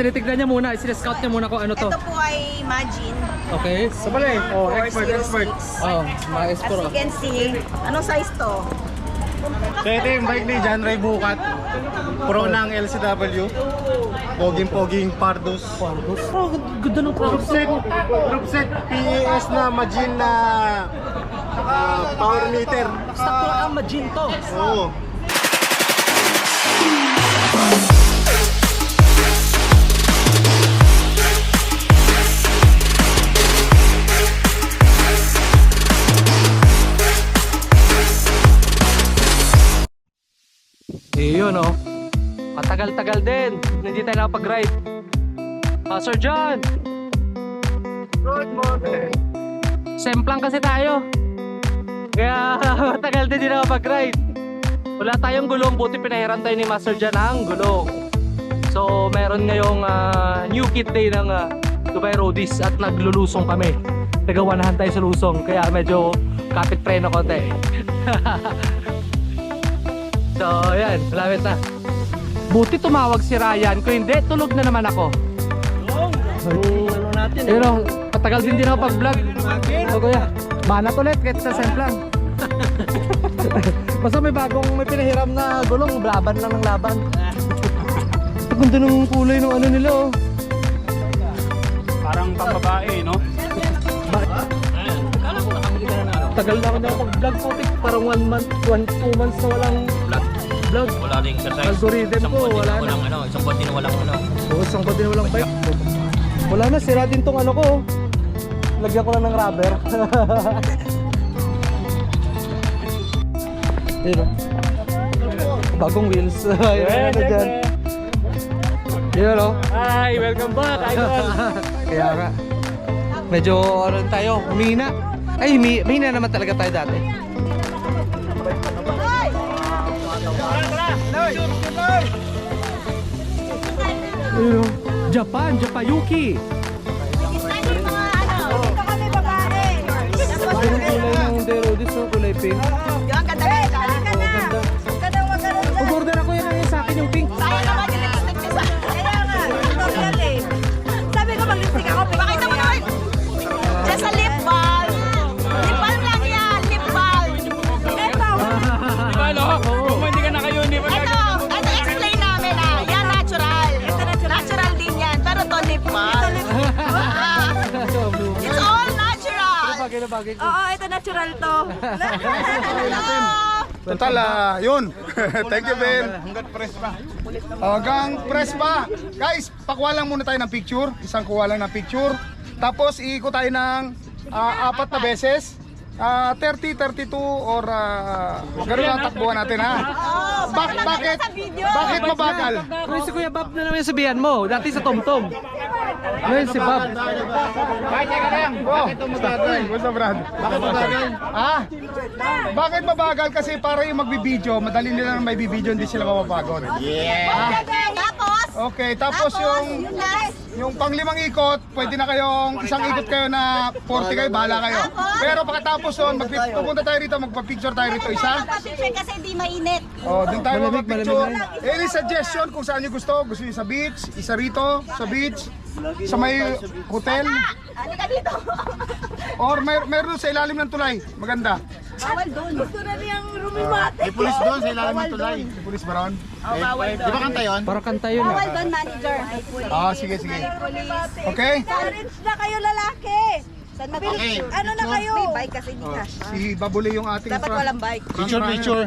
Tinitignan niya muna, sila-scout niya muna kung ano to. Ito po ay Majin. Okay. Sabali. Oh, expert. 406. Oh, mga As expert. you can see, anong size to? So ito yung bike ni John Ray Bukat. Pro ng LCW. Poging Pardos. Oh, ganda ng Group set PES na Majin na power meter. Sakto ang Majin to. Oo. Yun oh. Katagal-tagal din. Hindi tayo nakapag-ride. Sir John! Good morning. Semplang kasi tayo. Kaya matagal din din nakapag-ride. Wala tayong gulong. Buti pinahiram tayo ni Master John ang gulong. So meron ngayong new kit day ng Dubai Roadies at naglulusong kami. Nagawanahan tayo sa lusong. Kaya medyo kapit preno konti. So yan, malapit na. Buti tumawag si Ryan. Kung hindi, tulog na naman ako. Ano natin Yun o, patagal din ako pag-vlog. So kuya, manat ulit kahit sa semplang. Basta may pinahiram na gulong, laban lang ng laban. Ang ganda ng kulay ng ano nila oh. Parang pambabae, no? Tagal na ako pag-vlog po, parang 1 month, 2 months na walang vlog. Wala rin exercise. Algorithm ko, wala na. Isang buwan din na walang ano. Oo, isang ko din walang bike. Wala na, sira din tong ano ko. Lagyan ko lang ng rubber. Ayun o. Bagong wheels. Ayun na dyan. Yun o. Hi, welcome back, idol. Kaya nga. Medyo ano tayo, humina. Ay, humina naman talaga tayo dati. Ayun o. Japayuki. Dito kami babae. Ang kulay ng Derodis, no? Kulay pink. Yung ganda na ito. Ganda. Mag-order ako yan sa akin yung pink. Sayang naman yung lipstick niya sa... Kaya nga, tutorial eh. Sabi ko mag-lipstick ako. Pakita mo naman. Diyan sa lip balm. Lip balm lang yan. Lip balm. Ito. Kung hindi ka naka-uniform, Ito explain namin ah. Yan natural. Natural din yan. Pero to lip balm. It's all natural. Bagay na bagay ko. Oo, ito natural to. total, yun. Thank you, Ben. Hanggang press pa. Hanggang press pa. Guys, pakuha lang muna tayo ng picture. Isang kuha lang ng picture. Tapos, iikot tayo ng 4 na beses. 30, 32, or gano'n ang takbuhan natin, ha? Bakit mabagal? Pero si Kuya Bob na naman yung sabihan mo. Dati sa TomTom. Ngayon si Bob. Basta Brad. Bakit mabagal? Bakit mabagal? Kasi para yung magbibideo, madali nila na may bibideo, hindi sila mapapagod. Tapos, Okay, tapos yung pang-5 ikot, pwede na kayong isang ikot kayo na 40 kayo, bahala kayo. Pero pagkatapos nun, pupunta tayo rito, magpa-picture tayo rito isa. picture kasi hindi mainit. Oh, doon tayo Malamig, magpa-picture. malamig Any suggestion kung saan nyo gusto? Gusto nyo sa beach, isa rito, sa beach, sa may hotel, Halika dito. or meron sa ilalim ng tulay. Maganda. Bawal doon. Gusto na niyang rumimate. May pulis doon sa ilalim ng tulay. May pulis ba ron? Bawal doon. Di ba kanta yun? Para kanta yun Bawal ah. doon, manager. Sige. Okay? Parents na kayo lalaki. Saan mag-picture? Ano na kayo? May bike kasi hindi na. Si Babuli yung ating Dapat walang bike. Picture.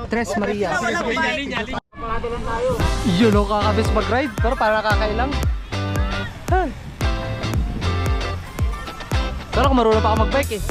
Tres Maria. Walang bike. Yun o, kakabis mag-ride. Pero para kakailang. Huh. Pero kung marunong pa ako mag-bike eh.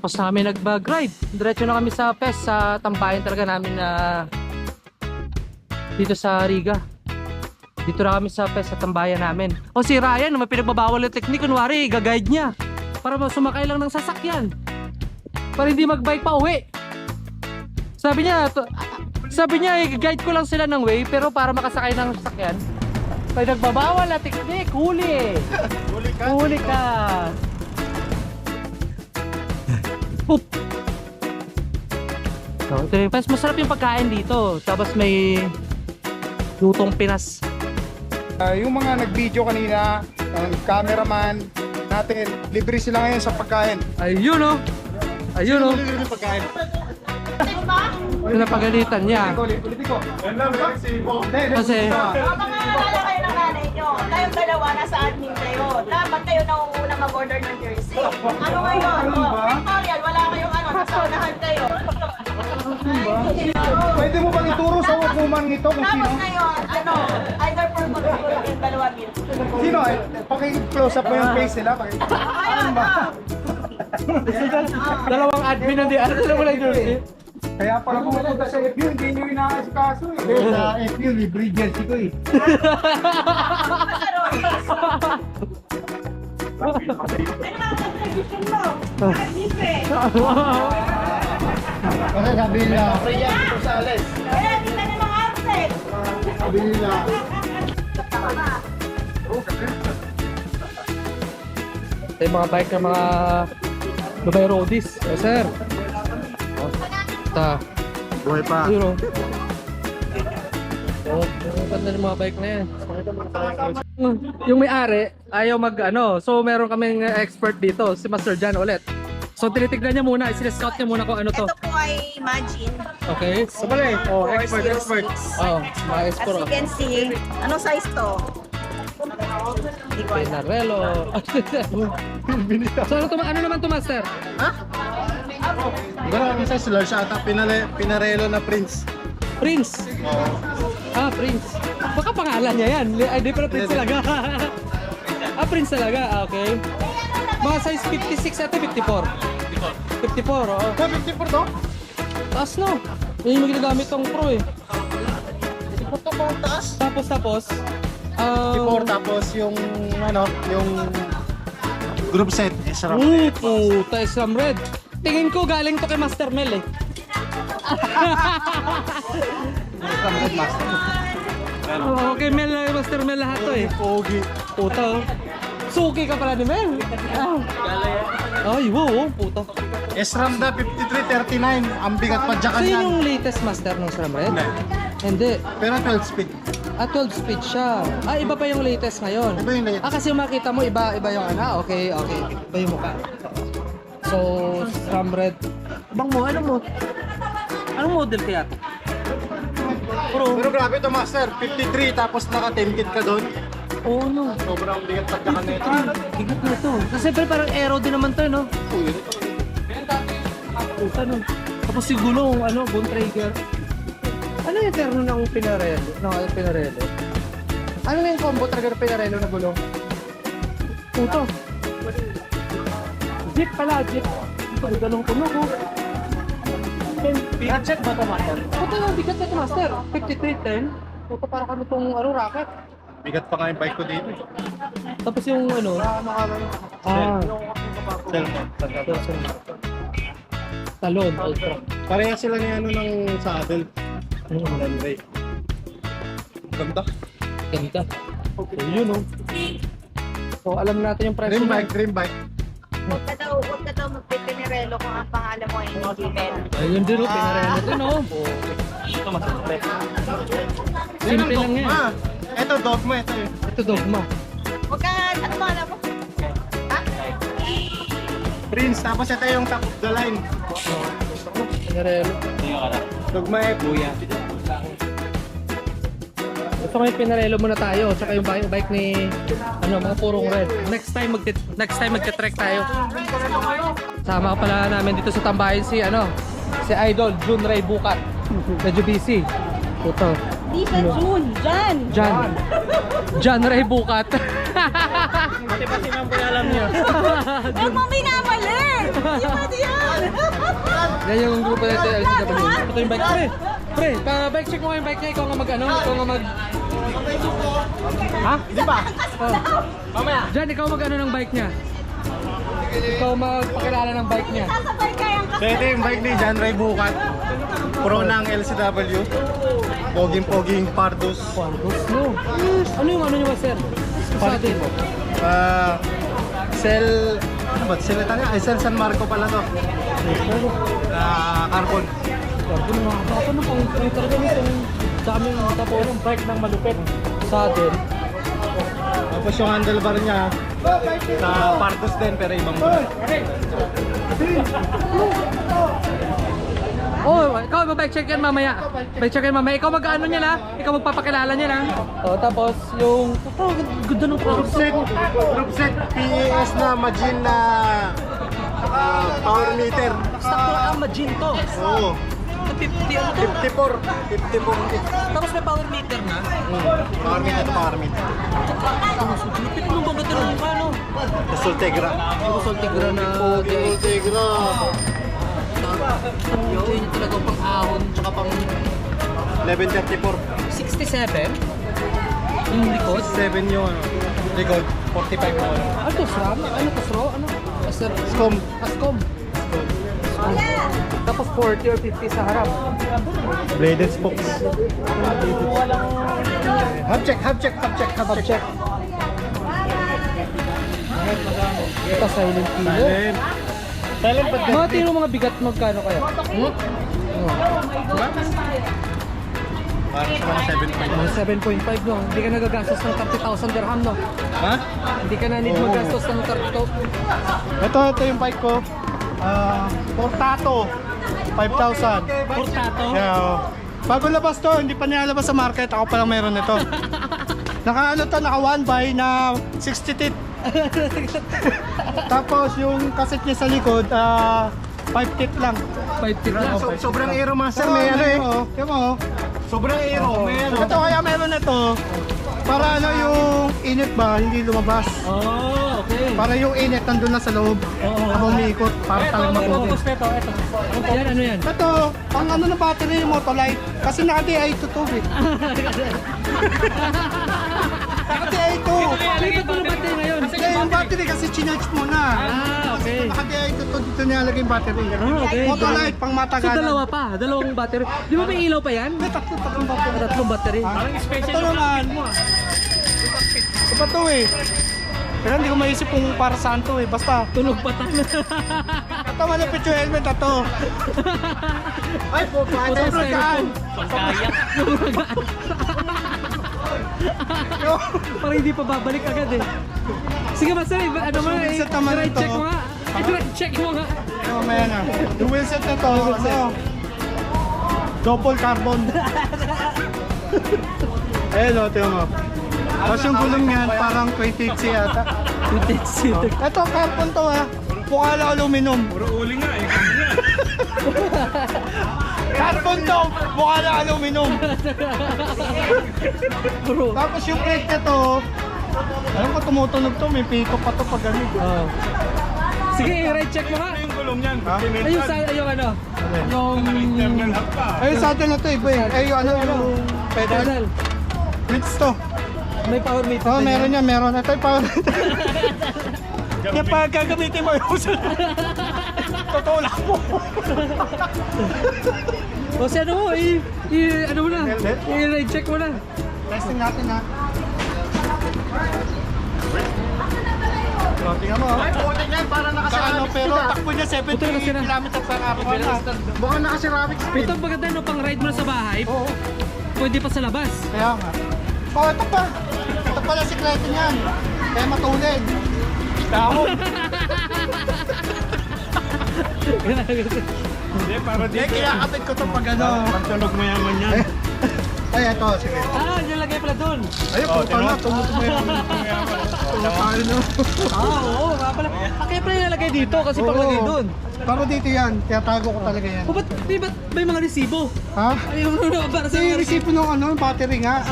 Tapos na kami nag-ride. Diretso na kami sa PES, sa tambayan talaga namin na dito sa Riga. Dito na kami sa PES, sa tambayan namin. O si Ryan, may pinagbabawal yung technique. Kunwari, gaguide niya. Para sumakay lang ng sasakyan. Para hindi mag-bike pa uwi. Sabi niya, i-guide ko lang sila ng way, pero para makasakay ng sasakyan, pag nagbabawal na technique, huli. Huli ka. Poop. So, ito yung mas masarap yung pagkain dito. Tapos may lutong Pinas. Yung mga nag-video kanina, ang cameraman natin, libre sila ngayon sa pagkain. Ayun oh. Ayun oh. Libre pagkain. Pinapagalitan niya. Ulitin ko. Kasi Mga kayo ng nanay nyo. Tayong dalawa, nasa admin kayo. Dapat kayo nauuna mag-order ng jersey. Ano ngayon? Victorial, wala kayong ano, nasa unahan kayo. Pwede mo bang ituro sa hukuman nito kung sino? Tapos ngayon, ano, either for mag-order yung dalawa meals. Sino? Paki-close up mo yung face nila. Ano ba? dalawang admin na di. Ano sila mo lang jersey? Kaya pala pumunta sa FU, hindi nyo inaasikaso eh. Sa FU, libre jersey ko eh. Kasi sabi nila, Kaya, tingnan nyo mga absent. sabi nila, Ito yung mga bike ng mga Dubai Roadies. Yes sir. Ito. buhay pa. Ayun oh. Oh, ang ganda ng mga bike na yan. Yung may-ari, ayaw mag-ano. So, meron kaming expert dito, si Master Jan ulit. So, tinitignan niya muna, sinescout niya muna kung ano to. Ito po ay Imagine. Okay? Sabali, oh, expert, expert. Oh, mga As expert. you can see, anong size to? Hindi ko alam. Pinarello. So, ano naman to, Master? Maraming size, large ata, pinarelo na Prince. Prince. Ah, Prince. Baka pangalan niya yan. Ay, di pala Prince talaga. Ah, Prince talaga. Ah, okay. Mga size 56 ito, 54. 54, oo. 54 to? Taas no. Yun yung ginagamit tong Pro eh. Ito po ang taas. Tapos, 54 tapos yung ano, yung group set. Sarap. puta, Islam Red. Tingin ko galing to kay Master Mel eh. Okay, Mel, Master Mel lahat to eh. Pogi. Puta oh. Suki ka pala ni Mel. Ay, wow, puta. SRAM na 5339. Ang bigat pa So dyakan yun yan. yung latest Master ng Islam Red? Hindi. Hindi. Pero 12 speed. Ah, 12 speed siya. Ah, iba pa yung latest ngayon. Iba yung latest. Ah, kasi yung makita mo, iba yung ano. Okay. Iba yung mukha. So, Islam Red. Bang mo, anong model kaya to? Pero grabe to master. 53 tapos naka 10 kit ka doon. Oo, no. Sobrang bigat pa dyakan nito. Bigat na ito. Kasi pero parang aero din naman to, no? Puta, no? Tapos yung gulong, bone trigger. Ano yung terno ng Pinarello? Pinarello? Ano na yung combo talaga ng Pinarello na gulong? Puto. Jeep pala, jeep. Ito, ganong tunog, oh. Check ba ito, Master? Puto, bigat na ito, Master. 5310. Puto, para kami itong rocket. Bigat pa nga yung bike ko dito. Tapos yung talon, ultra. Pareha sila ni ano ng saddle. Landray. Ganda. Ganda. So, yun oh. So alam natin yung price. Dream bike. Huwag ka daw magpipinirelo kung ang pangalan mo ay hindi Mel. Ayun din oh, pinarelo din oh. Ito mas perfect. Simple lang yan. Ito dogma ito eh. Ito dogma. Huwag ka, ano pangalan mo? Ha? Prince tapos ito yung top of the line. Pinarelo. Dogma eh. Kuya. Gusto ko yung pinarelo muna tayo, tsaka yung bike ni mga purong red. Next time magte-trek tayo. Sama pala namin dito sa tambayan si Idol Jun Ray Bukat. Medyo busy. Puto. Di sa June, Jan. Jan Ray Bukat. Pati pa si Ma'am Kuya alam niyo. Huwag mo minamali! Di ba diyan? Yan yung grupo natin LCW. Ito yung bike. Pre, bike check mo nga yung bike niya. Ikaw nga mag-ano? Ikaw nga mag... Ha? Hindi ba? Mamaya. Jan, ikaw mag-ano ng bike niya? Ikaw magpakilala ng bike niya. Sasabay kayang So ito yung bike ni John Ray Bukat. Pro ng LCW. Poging Pardus. No. Ano yung ano nyo, sir? Sa atin. Cell... Ano ba? Cell ito nga? Ay, Cell San Marco pala to. Carbon. Ano na pang talaga nitong sa aming tapos ng bike ng malupit sa atin. Tapos yung handlebar niya sa Pardus din pero ibang brand. Oh, ikaw mag-bike check yan mamaya. Bike check yan mamaya. Ikaw mag-ano niya na? Ikaw magpapakilala niya na? Oh, tapos yung... Oh, ganda ng product. Rupset PES na Magin na power meter. Sakto ang Magin to. Oo. 50 ano to? 54. Tapos may power meter na. Power meter to power meter. Lupit mo bang ganda ng ano? Soltegra. Yung Soltegra na... Soltegra. Yun yung talaga pang ahon tsaka pang 1134. 67. Yung likod. 7 yung likod. 45 yung Ano to? SRAM? Ano to? SRO? Ano? Scom. Ascom. Tapos 40 or 50 sa harap. Bladed spokes. Hub check. Ito silent kilo. Silent but Mga tiro mga bigat magkano kaya? Parang sa mga 7.5. Mga 7.5 no. Hindi ka nagagastos ng 30,000 dirham no. Ha? Hindi ka na need Oo. magastos ng 30,000. Ito yung bike ko. Portato. 5,000. Portato. Yeah, oh. Bago labas to, hindi pa nilalabas sa market. Ako pa lang meron nito. Naka one buy na 60 tit. Tapos yung cassette niya sa likod, 5 tit lang. 5 tip lang. Sobrang Aero Master, may ano eh. Yan mo. Sobrang Aero, may ano. Ito kaya meron nito. Para ano yung init ba, hindi lumabas. Oh, okay. Para yung init nandun na sa loob. Habang umiikot, para talagang maputi. Yan ano yan? Ito, pang ano ng battery yung Motolite. Kasi naka-DI to eh. Naka-DI to. Lipat mo na battery ngayon. Kaya yung battery kasi chinarge mo na. Ah, okay. Naka-DI to, dito nilalagay yung battery. okay. Motolite, pang So matagalan. dalawa pa, dalawang battery. Di ba may ilaw pa yan? May tatlong battery. Tatlong battery. Ito naman. Iba to eh. Pero hindi ko maisip kung para saan to eh. Basta, Tunog patan. ito malapit yung helmet na to. Ay, po, paano yung ragaan? Para hindi pa babalik agad eh. Sige basta, ano mo na eh. Sa tama Ride nito. check mo nga. Ride check mo nga. Mamaya na. Yung wheelset na to, ano? Double carbon. Ayun o, tiyo mo. Tapos yung gulong niyan, parang 28C yata. Ito, carbon to ha. Mukha lang aluminum. Puro uli nga eh. Carbon to, mukha lang aluminum. Tapos yung plate na to, alam ko tumutunog to, may pito pa to pag ganun. Oh. Sige, ride check mo nga. Ha? Ayun sa, yung ano. Yung... Ayun sa atin na to, iba eh. Ay, yung ano, yung pedal. Pedal. Blitz to. May power meter. Oo, din meron yan. yan, meron. Ito yung power meter. Yan pa gagamitin mo yung totoo lang mo. O si ano mo, ano mo na. Helmet? I-ride check mo na. Testing natin ha. Tingnan mo. Ay, puti niyan, para nakasarabik pero takbo niya 70 km per hour na. Baka nakasarabik speed. Ito maganda no, pang ride mo na sa bahay. Oo. Pwede pa sa labas. Kaya nga. Oh, ito pa. Ito pala sikreto niyan. Kaya matulid. Dahon. Hindi, para Eh, kaya kapit ko ito pag ano. Pagtunog mayaman yan. Ay, ito. Sige. Yung lagay pala dun. Ay, puta na. Tumutumo yan. Tumutay na. Oo, nga pala. Kaya pala nilalagay dito kasi paglagay dun. Pero dito yan. Tiyatago ko talaga yan. O ba't may mga resibo? Ha? Ayun para sa Kasi mga resipo ng ano, yung battery nga.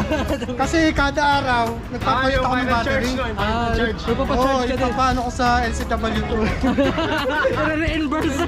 Kasi kada araw, nagpapalit ako ng battery. Magpapacharge Oo, ka din. ipapaano ko sa LCW2. Re-reimburse.